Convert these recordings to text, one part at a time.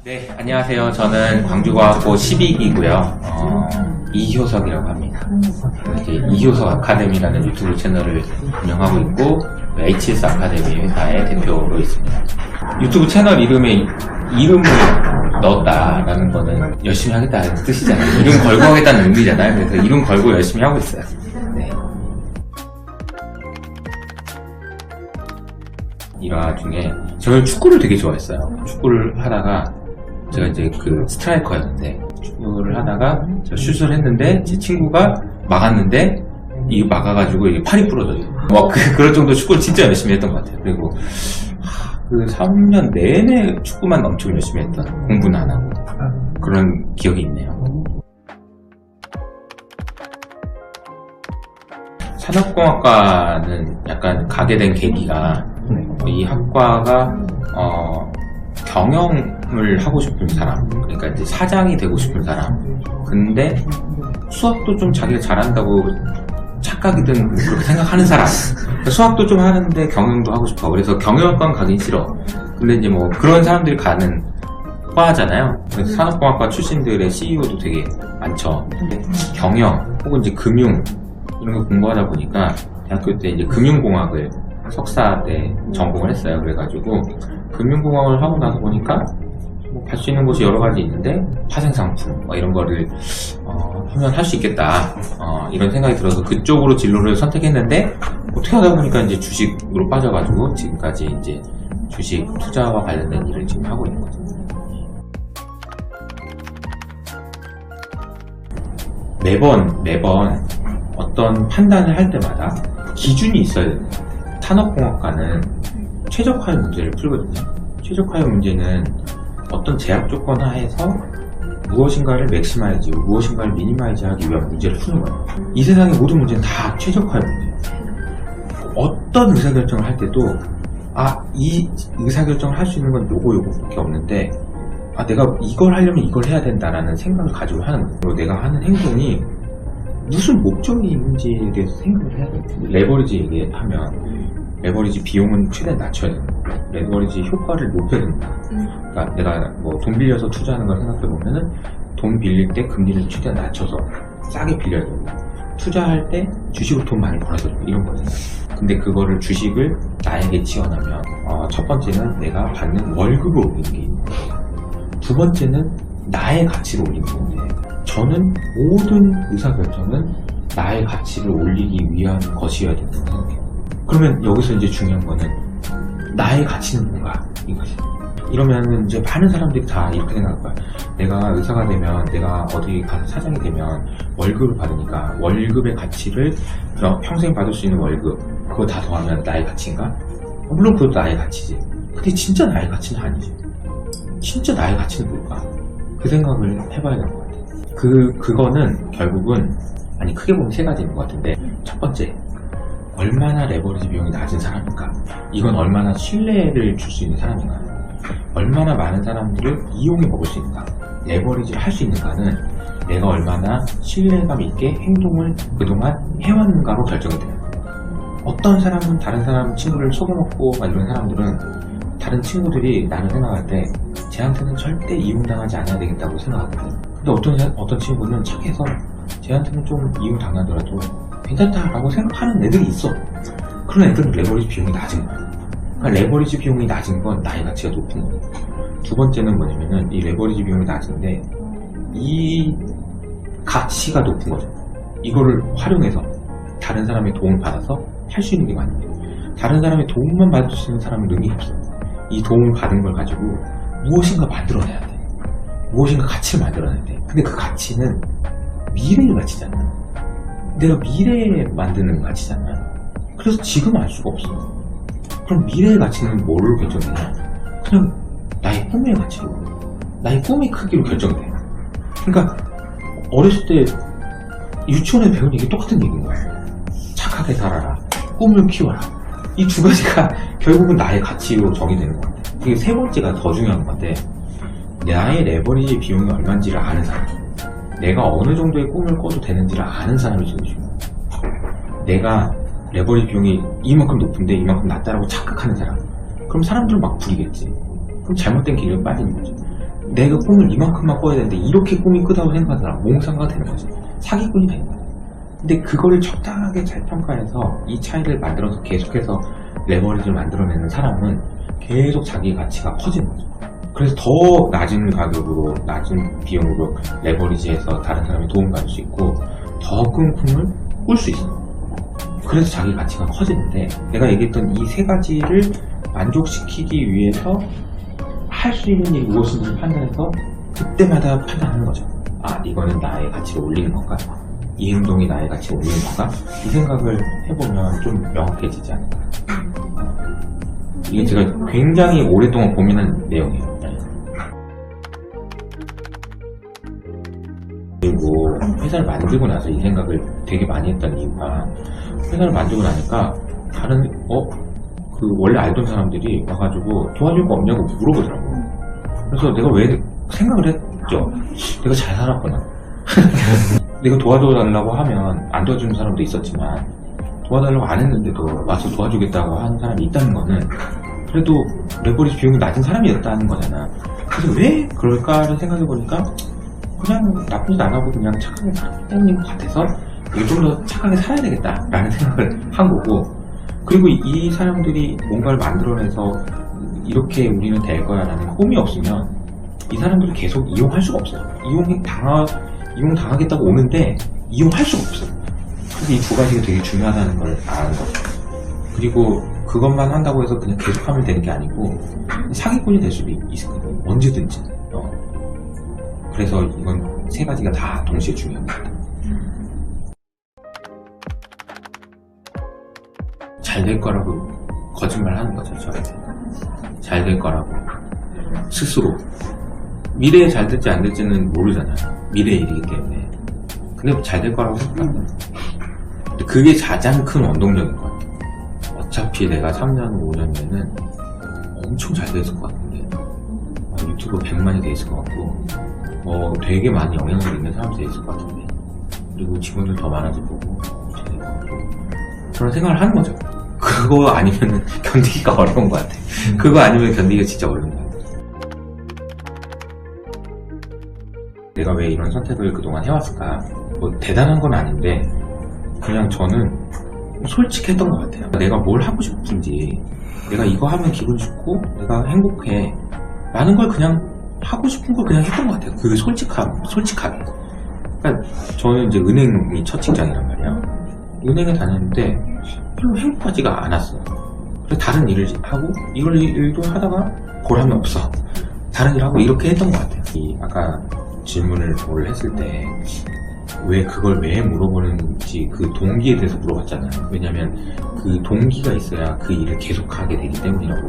네, 안녕하세요. 저는 광주과학고 12기고요. 이효석이라고 합니다. 이제 이효석 아카데미라는 유튜브 채널을 운영하고 있고 HS 아카데미 회사의 대표로 있습니다. 유튜브 채널 이름에 이름을 넣었다라는 거는 열심히 하겠다는 뜻이잖아요. 이름 걸고 하겠다는 의미잖아요. 그래서 이름 걸고 열심히 하고 있어요. 네. 일화 중에 저는 축구를 되게 좋아했어요. 축구를 하다가 제가 이제 그 스트라이커였는데 축구를 하다가 제가 슛을 했는데 제 친구가 막았는데 이거 막아가지고 이게 팔이 부러져요. 그럴 정도 축구를 진짜 열심히 했던 것 같아요. 그리고 그 3년 내내 축구만 엄청 열심히 했던, 공부는 안 하고 그런 기억이 있네요. 산업공학과는 약간 가게 된 계기가 이 학과가 경영을 하고 싶은 사람, 그러니까 이제 사장이 되고 싶은 사람, 근데 수학도 좀 자기가 잘한다고 착각이든 그렇게 생각하는 사람, 수학도 좀 하는데 경영도 하고 싶어. 그래서 경영학과는 가긴 싫어. 근데 이제 뭐 그런 사람들이 가는 과잖아요. 그래서 산업공학과 출신들의 CEO도 되게 많죠. 근데 경영 혹은 이제 금융 이런 거 공부하다 보니까 대학교 때 이제 금융공학을 석사 때 전공을 했어요. 그래가지고 금융공학을 하고 나서 보니까 갈 수 있는 곳이 여러 가지 있는데 파생상품 이런 거를 하면 할 수 있겠다 이런 생각이 들어서 그쪽으로 진로를 선택했는데 어떻게 하다 보니까 이제 주식으로 빠져가지고 지금까지 이제 주식 투자와 관련된 일을 지금 하고 있는 거죠. 매번 어떤 판단을 할 때마다 기준이 있어야 돼요. 산업공학과는 최적화의 문제를 풀거든요. 최적화의 문제는 어떤 제약 조건 하에서 무엇인가를 맥시마이즈, 무엇인가를 미니마이즈 하기 위한 문제를 푸는 거예요. 이 세상의 모든 문제는 다 최적화의 문제예요. 어떤 의사결정을 할 때도 이 의사결정을 할 수 있는 건 요거밖에 없는데 내가 이걸 하려면 이걸 해야 된다라는 생각을 가지고 하는 거예요. 그리고 내가 하는 행동이 무슨 목적이 있는지에 대해서 생각을 해야 돼요. 레버리지 얘기하면 레버리지 비용은 최대한 낮춰야 돼요. 레버리지 효과를 높여야 된다. 그러니까 내가 뭐 돈 빌려서 투자하는 걸 생각해 보면은 돈 빌릴 때 금리를 최대한 낮춰서 싸게 빌려야 되고, 투자할 때 주식으로 돈 많이 벌어야 되고 이런 거예요. 근데 그거를 주식을 나에게 지원하면 첫 번째는 내가 받는 월급을 올리는 게 있는 거예요. 두 번째는 나의 가치를 올리는 건데, 저는 모든 의사결정은 나의 가치를 올리기 위한 것이어야 된다고 생각해요. 그러면 여기서 이제 중요한 거는 나의 가치는 뭔가 이거지. 이러면 이제 많은 사람들이 다 이렇게 생각할 거야. 내가 의사가 되면, 내가 어디 가서 사장이 되면 월급을 받으니까 월급의 가치를 평생 받을 수 있는 월급, 그거 다 더하면 나의 가치인가? 물론 그것도 나의 가치지. 근데 진짜 나의 가치는 아니지. 진짜 나의 가치는 뭘까? 그 생각을 해봐야 되는 것 같아요. 그거는 결국은, 크게 보면 세 가지인 것 같은데, 첫 번째, 얼마나 레버리지 비용이 낮은 사람인가? 이건 얼마나 신뢰를 줄 수 있는 사람인가? 얼마나 많은 사람들을 이용해 먹을 수 있는가? 레버리지를 할 수 있는가는 내가 얼마나 신뢰감 있게 행동을 그동안 해왔는가로 결정이 돼요. 어떤 사람은 다른 사람 친구를 속여먹고 이런 사람들은 다른 친구들이 나를 생각할 때 쟤한테는 절대 이용당하지 않아야 되겠다고 생각하거든. 근데 어떤 친구는 착해서 쟤한테는 좀 이용당하더라도 괜찮다라고 생각하는 애들이 있어. 그런 애들은 레버리지 비용이 낮은 거야. 그러니까 레버리지 비용이 낮은 건 나의 가치가 높은 거야. 두 번째는 뭐냐면은 이 레버리지 비용이 낮은데 이 가치가 높은 거죠. 이거를 활용해서 다른 사람의 도움을 받아서 할 수 있는 게 많은 거예요. 다른 사람의 도움만 받을 수 있는 사람은 능력이 없어. 이 도움을 받은 걸 가지고 무엇인가 만들어내야 돼. 무엇인가 가치를 만들어내야 돼. 근데 그 가치는 미래의 가치잖아. 내가 미래에 만드는 가치잖아. 그래서 지금 알 수가 없어. 그럼 미래의 가치는 뭘로 결정되냐? 그냥 나의 꿈의 가치로, 나의 꿈의 크기로 결정돼. 그러니까 어렸을 때 유치원에 배운 얘기 똑같은 얘기인 거야. 착하게 살아라, 꿈을 키워라. 이 두 가지가 결국은 나의 가치로 정의되는 것 같아. 그게 세 번째가 더 중요한 건데, 나의 레버리지 비용이 얼마인지를 아는 사람, 내가 어느 정도의 꿈을 꿔도 되는지를 아는 사람이 제일 중요해. 내가 레버리지 비용이 이만큼 높은데 이만큼 낮다라고 착각하는 사람, 그럼 사람들은 막 부리겠지. 그럼 잘못된 길을 빠지는 거죠. 내가 꿈을 이만큼만 꿔야 되는데 이렇게 꿈이 크다고 생각하는 사람 몽상가 되는 거지. 사기꾼이 되는 거야. 근데 그거를 적당하게 잘 평가해서 이 차이를 만들어서 계속해서 레버리지를 만들어내는 사람은 계속 자기의 가치가 커지는 거죠. 그래서 더 낮은 가격으로 낮은 비용으로 레버리지해서 다른 사람이 도움받을 수 있고 더 큰 꿈을 꿀 수 있어요. 그래서 자기 가치가 커지는데 내가 얘기했던 이 세 가지를 만족시키기 위해서 할 수 있는 일이 무엇인지 판단해서 그때마다 판단하는 거죠. 아, 이거는 나의 가치를 올리는 건가? 이 행동이 나의 가치를 올리는 건가? 이 생각을 해보면 좀 명확해지지 않을까. 이게 제가 굉장히 오랫동안 고민한 내용이에요. 그리고 회사를 만들고 나서 이 생각을 되게 많이 했던 이유가 회사를 만들고 나니까 다른 그 원래 알던 사람들이 와가지고 도와줄 거 없냐고 물어보더라고. 그래서 내가 왜 생각을 했죠. 내가 잘 살았구나. 내가 도와줘달라고 하면 안 도와주는 사람도 있었지만 도와달라고 안 했는데도 와서 도와주겠다고 하는 사람이 있다는 거는 그래도 레버리지 비용이 낮은 사람이었다는 거잖아. 그래서 왜 그럴까를 생각해보니까 그냥 나쁜 짓 안 하고 그냥 착하게 살았다는 것 같아서 좀 더 착하게 살아야 되겠다라는 생각을 한 거고, 그리고 이 사람들이 뭔가를 만들어내서 이렇게 우리는 될 거야 라는 꿈이 없으면 이 사람들이 계속 이용할 수가 없어요. 이용당하겠다고 오는데 이용할 수가 없어요. 그래서 이 두 가지가 되게 중요하다는 걸 아는 거죠. 그리고 그것만 한다고 해서 그냥 계속하면 되는 게 아니고 사기꾼이 될 수도 있거든요. 언제든지. 그래서 이건 세 가지가 다 동시에 중요합니다. 잘 될 거라고 거짓말 하는 거죠, 저한테. 잘 될 거라고. 스스로. 미래에 잘 될지 안 될지는 모르잖아요. 미래의 일이기 때문에. 근데 잘 될 거라고 생각합니다. 그게 가장 큰 원동력인 것 같아요. 어차피 내가 3년, 5년 뒤에는 엄청 잘 됐을 것 같은데, 유튜브 100만이 돼 있을 것 같고, 되게 많이 영향을 있는 사람이 돼 있을 것 같은데, 그리고 직원들 더 많아질 거고, 그런 생각을 하는 거죠. 그거 아니면 견디기가 어려운 것 같아. 그거 아니면 견디기가 진짜 어려운 것 같아. 내가 왜 이런 선택을 그동안 해왔을까? 뭐 대단한 건 아닌데 그냥 저는 솔직했던 것 같아요. 내가 뭘 하고 싶은지, 내가 이거 하면 기분 좋고 내가 행복해 라는 걸 그냥 하고 싶은 걸 그냥 했던 것 같아요. 그 솔직하게. 그러니까 저는 이제 은행이 첫 직장이란 말이야. 은행에 다녔는데 별로 행복하지가 않았어요. 그래서 다른 일을 하고 이걸 일도 하다가 보람이 없어. 다른 일 하고 이렇게 했던 것 같아요. 아까 질문을 했을 때 왜 그걸 왜 물어보는지 그 동기에 대해서 물어봤잖아요. 왜냐면 그 동기가 있어야 그 일을 계속하게 되기 때문이라고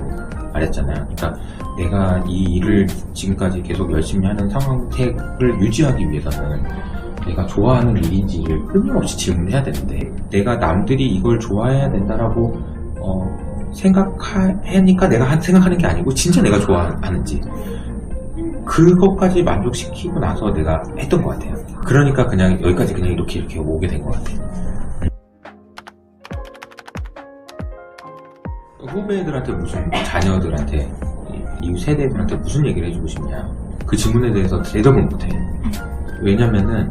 말했잖아요. 그러니까 내가 이 일을 지금까지 계속 열심히 하는 상태를 유지하기 위해서는 내가 좋아하는 일인지를 끊임없이 질문해야 되는데, 내가 남들이 이걸 좋아해야 된다라고 생각하니까 내가 생각하는 게 아니고 진짜 내가 좋아하는지 그것까지 만족시키고 나서 내가 했던 것 같아요. 그러니까 그냥 여기까지 그냥 이렇게 오게 된 것 같아요. 후배들한테 자녀들한테, 이후 세대들한테 무슨 얘기를 해주고 싶냐, 그 질문에 대해서 대답을 못해. 왜냐면은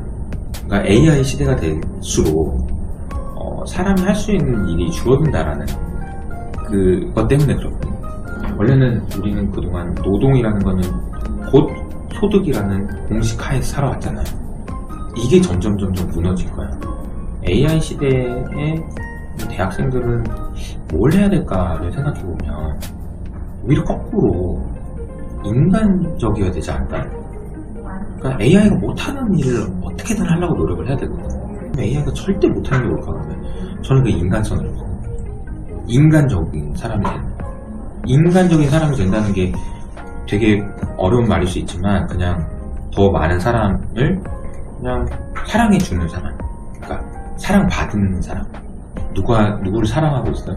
그러니까 AI 시대가 될수록 사람이 할 수 있는 일이 줄어든다라는 그것 때문에 그렇거든요. 원래는 우리는 그동안 노동이라는 거는 곧 소득이라는 공식 하에서 살아왔잖아요. 이게 점점 무너질 거야. AI 시대의 대학생들은 뭘 해야 될까를 생각해보면 오히려 거꾸로 인간적이어야 되지 않을까? 그러니까 AI가 못하는 일을 어떻게든 하려고 노력을 해야 되거든요. AI가 절대 못하는 게 뭘까 그러면 저는 그 인간성을 보고 인간적인 사람이 되는 거예요. 인간적인 사람이 된다는 게 되게 어려운 말일 수 있지만 그냥 더 많은 사람을 그냥 사랑해주는 사람, 그러니까 사랑받는 사람. 누구를 사랑하고 있어요?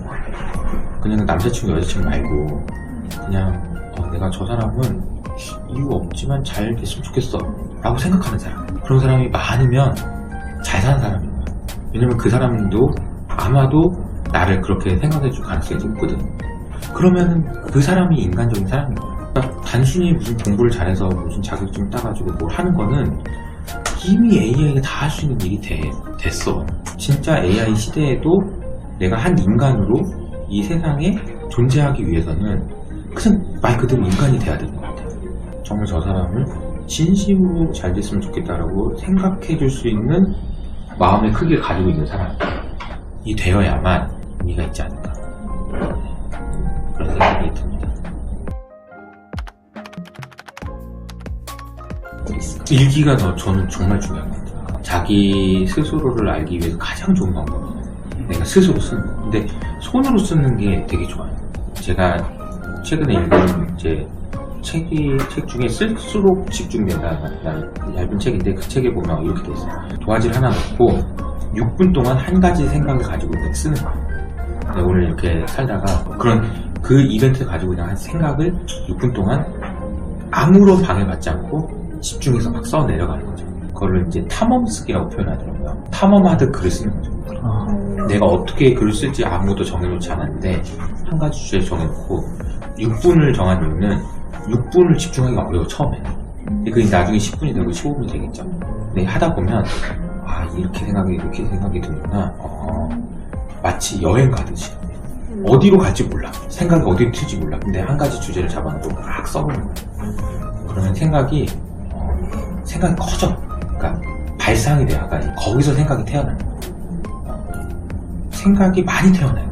그냥 남자친구 여자친구 말고 그냥 내가 저 사람은 이유 없지만 잘 됐으면 좋겠어 라고 생각하는 사람, 그런 사람이 많으면 잘 사는 사람인 거야. 왜냐면 그 사람도 아마도 나를 그렇게 생각해 줄 가능성이 높거든. 그러면 그 사람이 인간적인 사람인 거야. 그러니까 단순히 무슨 공부를 잘해서 무슨 자격증 따가지고 뭘 하는 거는 이미 AI가 다 할 수 있는 일이 됐어. 진짜 AI 시대에도 내가 한 인간으로 이 세상에 존재하기 위해서는 그냥 말 그대로 인간이 돼야 되는 것 같아. 정말 저 사람을 진심으로 잘 됐으면 좋겠다라고 생각해 줄 수 있는 마음의 크기를 가지고 있는 사람이 되어야만 의미가 있지 않을까, 그런 생각이 듭니다. 일기가 저는 정말 중요한 것 같아요. 자기 스스로를 알기 위해서 가장 좋은 방법은 내가 스스로 쓰는 거. 근데 손으로 쓰는 게 되게 좋아요. 제가 최근에 읽은 책 중에 쓸수록 집중된다는 얇은 책인데, 그 책에 보면 이렇게 돼 있어요. 도화지를 하나 놓고 6분 동안 한 가지 생각을 가지고 쓰는 거예요. 내가 오늘 이렇게 살다가 그 이벤트를 가지고 그냥 한 생각을 6분 동안 아무런 방해받지 않고 집중해서 막 써 내려가는 거죠. 그거를 이제 탐험쓰기라고 표현하더라고요. 탐험하듯 글을 쓰는 거죠. 내가 어떻게 글을 쓸지 아무도 정해놓지 않았는데 한 가지 주제 정해놓고 6분을 정한 이유는 6분을 집중하기가 어려워, 처음에는. 근데 그게 나중에 10분이 되고 15분이 되겠죠. 근데 하다 보면 이렇게 생각이 드는구나. 마치 여행 가듯이 어디로 갈지 몰라, 생각이 어디로 튈지 몰라. 근데 한 가지 주제를 잡아놓고 막 써보는 거야. 그러면 생각이 커져. 그러니까 발상이 돼요. 거기서 생각이 태어나는 거예요. 생각이 많이 태어나요.